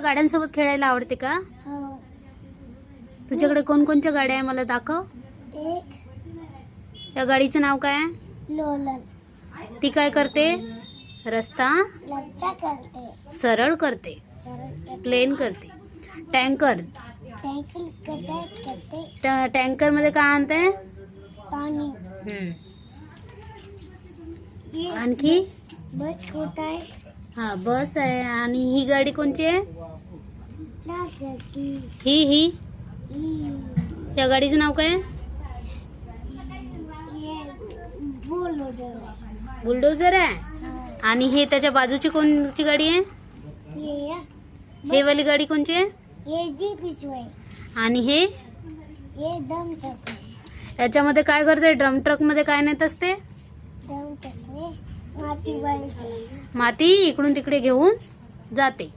गाड्यांसोबत खेळायला आवडते का? हो. तुझ्याकडे कोणकोणत्या गाड्या आहे मला दाखव. एक या गाडीचं नाव काय आहे? लोलन. ती काय करते? रस्ता लच्चा करते. सरळ करते, प्लेन करते. टँकर, टँकर करते. टँकर मध्ये काय आणते? पाणी. ये आणखी बस छोटा आहे. हा बस आहे. आणि ही गाडी कोणची आहे? डास करती. ही ये या गाडीचं नाव काय? बुलडोजर. बुलडोझर आहे. हा. आणि हे त्याच्या बाजूची कोणची गाडी आहे? ये हे वाली गाडी कोणची आहे? ये जीप पिछवाई. आणि हे ये दम चक आहे. याच्यामध्ये काय करते? ड्रम ट्रक मध्ये काय नेत असते? दम चकने माती वाळते. माती इकडून तिकडे घेऊन जाते.